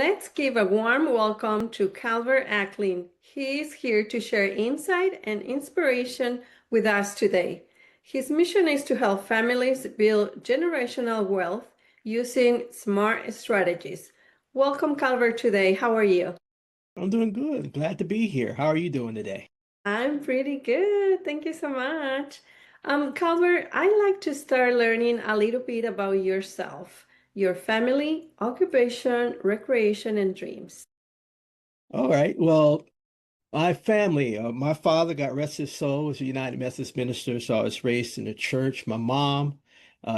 Let's give a warm welcome to Calvert Acklin. He is here to share insight and inspiration with us today. His mission is to help families build generational wealth using smart strategies. Welcome, Calvert, today. How are you? I'm doing good. Glad to be here. How are you doing today? I'm pretty good. Thank you so much. Calvert, I'd like to start learning a little bit about yourself, your family, occupation, recreation, and dreams. All right. Well, my family, my father, got rest his soul, was a United Methodist minister, so I was raised in the church. My mom,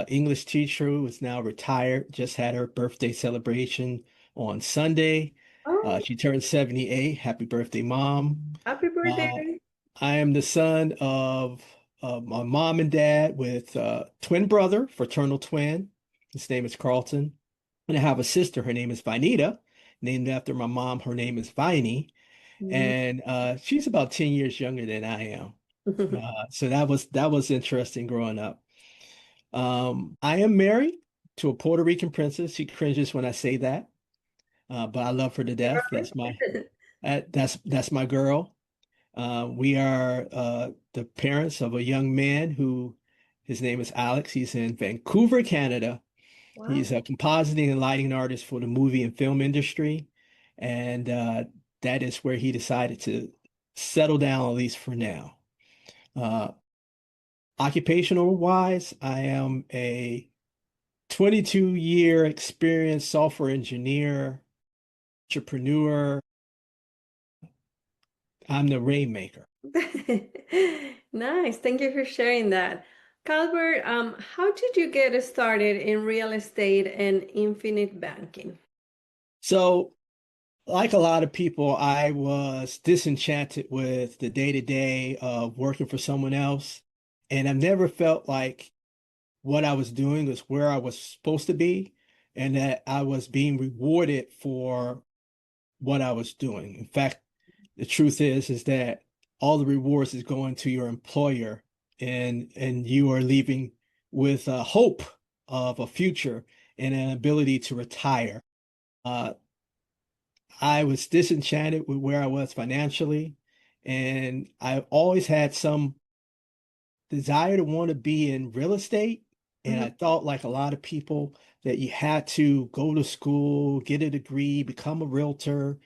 English teacher, who is now retired, just had her birthday celebration on Sunday. Oh, She turned 78. Happy birthday, Mom. happy Uh, birthday. I am the son of my mom and dad with a twin brother, fraternal twin. His name is Carlton. And I have a sister. Her name is Vinita, named after my mom. Her name is Viney, Mhm. and she's about 10 years younger than I am. So that was interesting growing up. I am married to a Puerto Rican princess. She cringes when I say that, but I love her to death. That's my girl. We are the parents of a young man who his name is Alex. He's in Vancouver, Canada. Wow. He's a compositing and lighting artist for the movie and film industry. And that is where he decided to settle down, at least for now. Uh, Occupational wise, I am a 22-year experienced software engineer, entrepreneur. I'm the rainmaker. Nice. Thank you for sharing that. Calvert, how did you get started in real estate and infinite banking? So, like a lot of people, I was disenchanted with the day-to-day of working for someone else. And I've never felt like what I was doing was where I was supposed to be and that I was being rewarded for what I was doing. In fact, the truth is that all the rewards is going to your employer and you are leaving with a hope of a future and an ability to retire. Uh, I was disenchanted with where I was financially, and I always had some desire to want to be in real estate. And Mhm. I thought, like a lot of people, that you had to go to school, get a degree, become a realtor,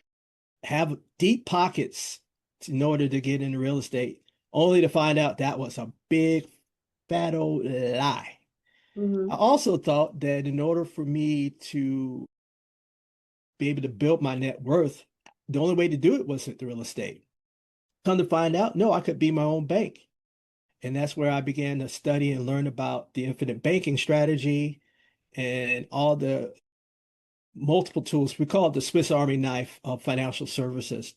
have deep pockets in order to get into real estate, only to find out that was a big, fat old lie. I Mhm. also thought that in order for me to be able to build my net worth, the only way to do it was with the real estate. Come to find out, no, I could be my own bank. And that's where I began to study and learn about the infinite banking strategy and all the multiple tools. We call it the Swiss Army knife of financial services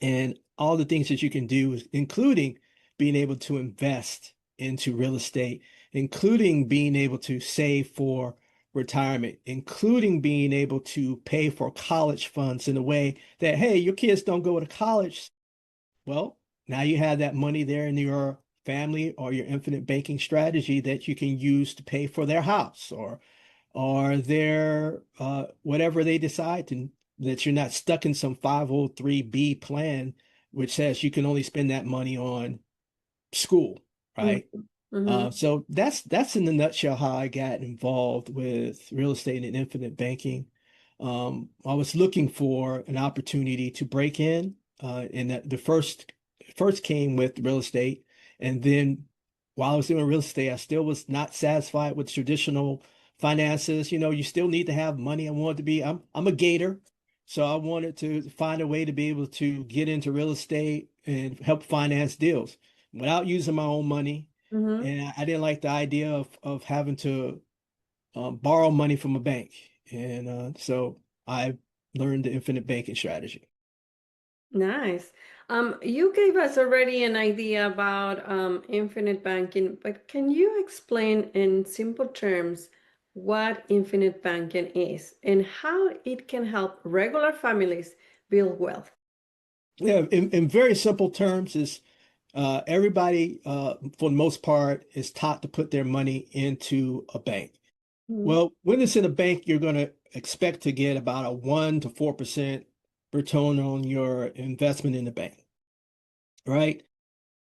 and all the things that you can do, including being able to invest into real estate, including being able to save for retirement, including being able to pay for college funds in a way that, hey, your kids don't go to college. Well, now you have that money there in your family or your infinite banking strategy that you can use to pay for their house or their whatever they decide to, that you're not stuck in some 503B plan which says you can only spend that money on school, Mhm. right? Mhm. So that's in a nutshell how I got involved with real estate and infinite banking. I was looking for an opportunity to break in, and the first came with real estate, and then while I was doing real estate, I still was not satisfied with traditional finances. You know, you still need to have money. I wanted to be. I'm a gator, so I wanted to find a way to be able to get into real estate and help finance deals without using my own money, Mhm. and I didn't like the idea of having to borrow money from a bank. And so I learned the infinite banking strategy. Nice. You gave us already an idea about infinite banking, but can you explain in simple terms what infinite banking is and how it can help regular families build wealth? Yeah, in very simple terms, is everybody, for the most part, is taught to put their money into a bank. Well, when it's in a bank, you're going to expect to get about a 1 to 4% return on your investment in the bank, right?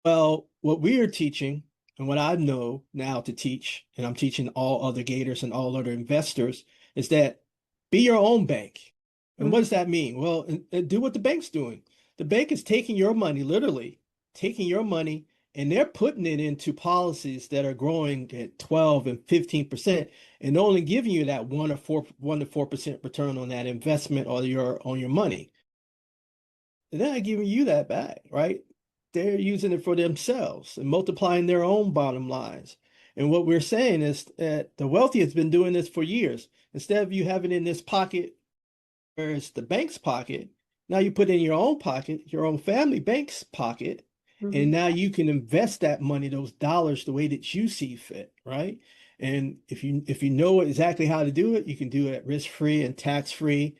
Well, what we are teaching and what I know now to teach, and I'm teaching all other Gators and all other investors, is that be your own bank. And what Mhm. does that mean? Well, and do what the bank's doing. The bank is taking your money, literally taking your money, and they're putting it into policies that are growing at 12 and 15% and only giving you that 1 to 4% return on that investment or your on your money. They're not giving you that back, right? They're using it for themselves and multiplying their own bottom lines. And what we're saying is that the wealthy has been doing this for years. Instead of you having it in this pocket where it's the bank's pocket, now you put it in your own pocket, your own family bank's pocket, and Mhm. now you can invest that money, those dollars, the way that you see fit, right? And if you know exactly how to do it, you can do it risk-free and tax-free,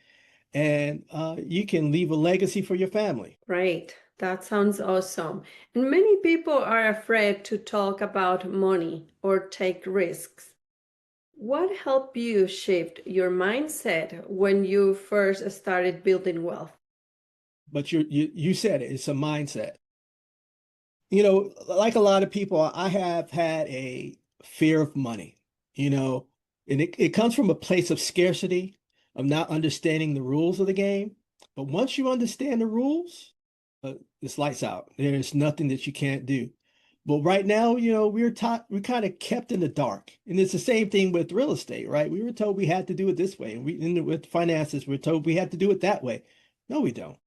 and you can leave a legacy for your family. Right. That sounds awesome. And many people are afraid to talk about money or take risks. What helped you shift your mindset when you first started building wealth? But you said it, it's a mindset. Like a lot of people, I have had a fear of money, you know, and it comes from a place of scarcity, of not understanding the rules of the game. But once you understand the rules, it's lights out. There's nothing that you can't do. But right now, we're kind of kept in the dark. And it's the same thing with real estate, right? We were told we had to do it this way. And with finances, we're told we had to do it that way. No, we don't.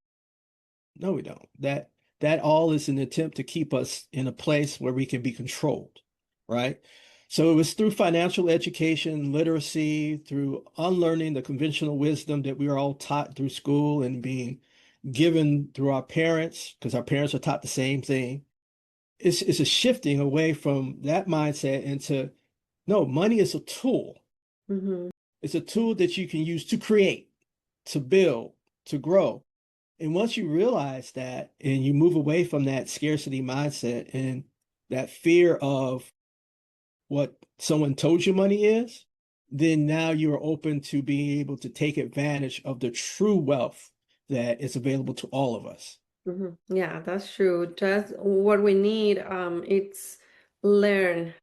No, we don't. That all is an attempt to keep us in a place where we can be controlled, right? So it was through financial education, literacy, through unlearning the conventional wisdom that we are all taught through school and being given through our parents, because our parents are taught the same thing. It's a shifting away from that mindset into no, money is a tool. Hmm. It's a tool that you can use to create, to build, to grow. And once you realize that and you move away from that scarcity mindset and that fear of what someone told you money is, then now you're open to being able to take advantage of the true wealth that is available to all of us. Hmm. Yeah, that's true. Just what we need, it's learn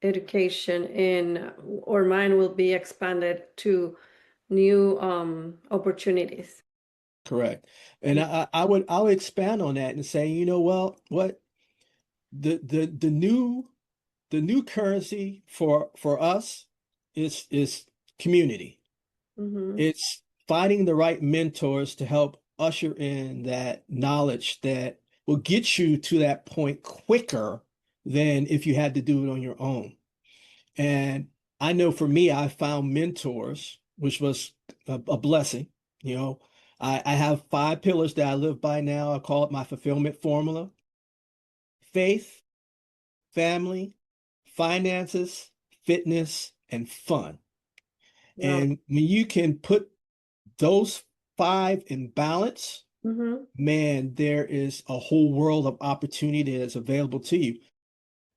education, and our mind will be expanded to new opportunities. Correct. And I would expand on that and say, well, what the new currency for us is community. Hmm. It's finding the right mentors to help usher in that knowledge that will get you to that point quicker than if you had to do it on your own. And I know for me, I found mentors, which was a blessing. You know, I have 5 pillars that I live by now. I call it my fulfillment formula: faith, family, finances, fitness, and fun. Wow. And when you can put those 5 in balance, Hmm. man, there is a whole world of opportunity that's available to you.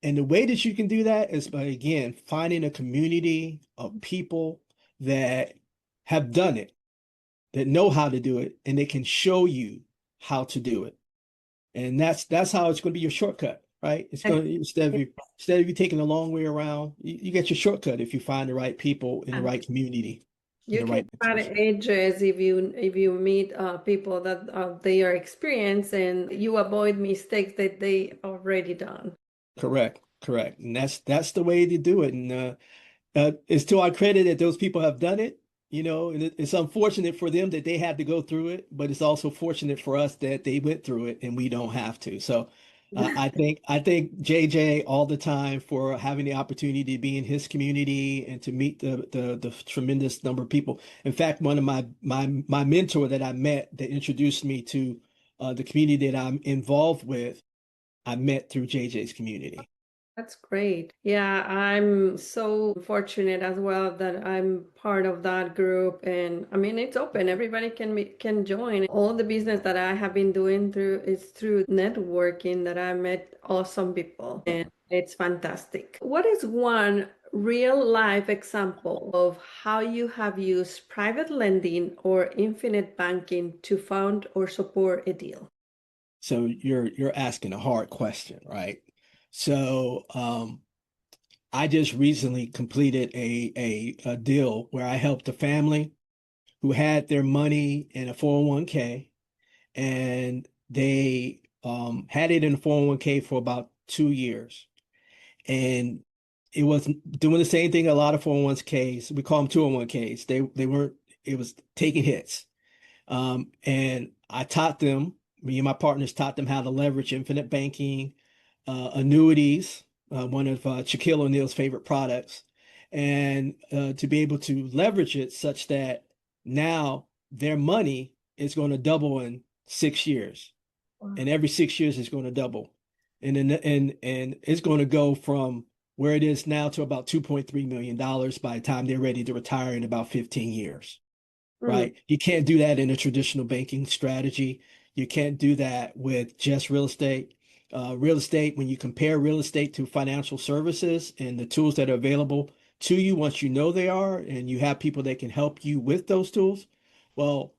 And the way that you can do that is by, again, finding a community of people that have done it, that know how to do it, and they can show you how to do it. And that's how it's going to be your shortcut, right? It's going to instead of you taking a long way around, you get your shortcut if you find the right people in the right community and You the can right cut mentors. edges if you meet people that they are experienced, and you avoid mistakes that they already done. Correct, correct. And that's the way to do it. And it's to our credit that those people have done it, and it's unfortunate for them that they had to go through it, but it's also fortunate for us that they went through it and we don't have to. So I think JJ all the time for having the opportunity to be in his community and to meet the tremendous number of people. In fact, one of my mentor that I met that introduced me to the community that I'm involved with, I met through JJ's community. That's great. Yeah, I'm so fortunate as well that I'm part of that group. And I mean, it's open. Everybody can join. All the business that I have been doing through is through networking that I met awesome people, and it's fantastic. What is one real life example of how you have used private lending or infinite banking to fund or support a deal? So you're asking a hard question, right? So I just recently completed a deal where I helped a family who had their money in a 401k, and they had it in a 401k for about 2 years. And it was doing the same thing a lot of 401ks. We call them 201ks. They weren't, it was taking hits. And I taught them, me and my partners taught them how to leverage infinite banking, annuities, one of Shaquille O'Neal's favorite products, and to be able to leverage it such that now their money is going to double in 6 years, and Wow. every 6 years is going to double, and it's going to go from where it is now to about $2.3 million by the time they're ready to retire in about 15 years. Mm, Right? You can't do that in a traditional banking strategy. You can't do that with just real estate. Real estate, when you compare real estate to financial services and the tools that are available to you, once you know they are, and you have people that can help you with those tools, well,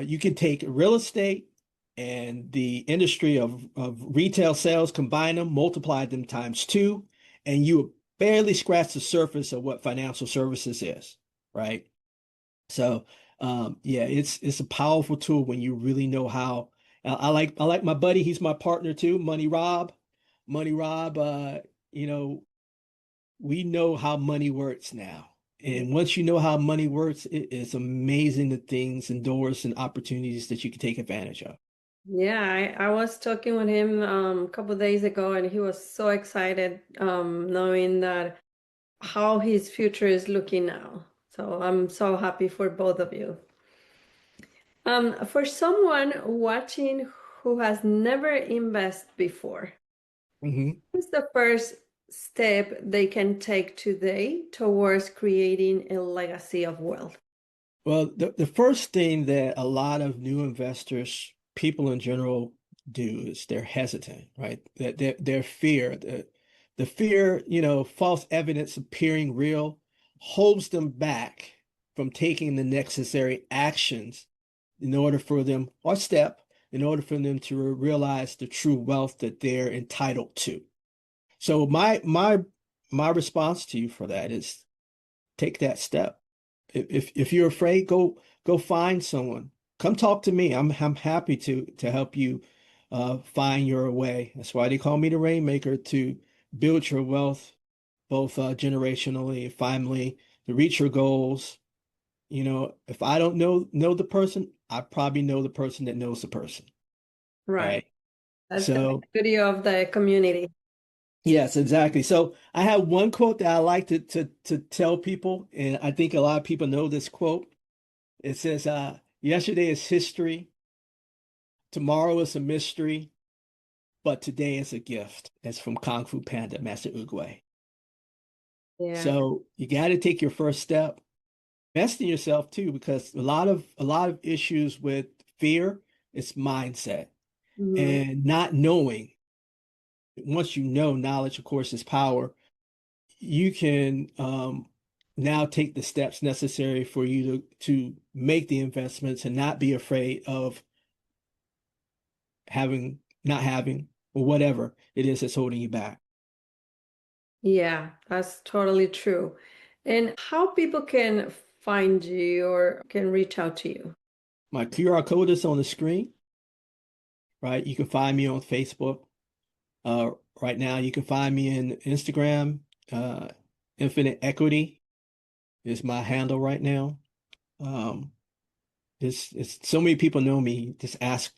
you can take real estate and the industry of retail sales, combine them, multiply them times two, and you barely scratch the surface of what financial services is, right? So yeah, it's a powerful tool when you really know how. I like my buddy, he's my partner too, Money Rob. Money Rob, you know, we know how money works now. And once you know how money works, it is amazing the things and doors and opportunities that you can take advantage of. yeah, I was talking with him a couple days ago, and he was so excited knowing that how his future is looking now. So I'm so happy for both of you. For someone watching who has never invested before, Mhm. what's the first step they can take today towards creating a legacy of wealth? Well, the first thing that a lot of new investors, people in general, do is they're hesitant, right? That their fear, the fear, false evidence appearing real holds them back from taking the necessary actions in order for them, or step, in order for them to realize the true wealth that they're entitled to. So my response to you for that is take that step. If you're afraid, go find someone. Come talk to me. I'm happy to help you find your way. That's why they call me the Rainmaker, to build your wealth both generationally, family, to reach your goals. If I don't know the person, I probably know the person that knows the person, Right. right? That's the So beauty of the community. yes, exactly. So I have one quote that I like to tell people, and I think a lot of people know this quote. It says, yesterday is history, tomorrow is a mystery, but today is a gift. That's from Kung Fu Panda, Master Oogway. Yeah. So you got to take your first step. Invest in yourself too, because a lot of issues with fear is mindset Mhm. and not knowing. Once you know, knowledge, of course, is power. You can now take the steps necessary for you to make the investments and not be afraid of not having, or whatever it is that's holding you back. Yeah, that's totally true. And how people can find you or can reach out to you? My QR code is on the screen, right? You can find me on Facebook. Uh, right now, you can find me in Instagram. Uh, Infinite Equity is my handle right now. Um, it's so many people know me. Just ask,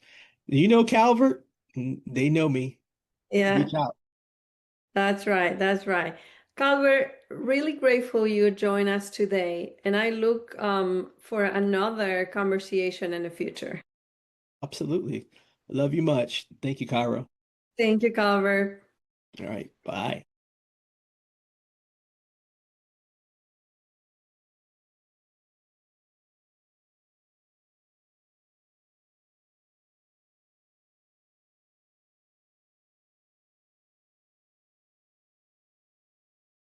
you know Calvert? They know me. Yeah, Reach out. that's right. That's right. Calvert, really grateful you joined us today, and I look for another conversation in the future. Absolutely. Love you much. Thank you, Kyra. Thank you, Calvert. All right. Bye.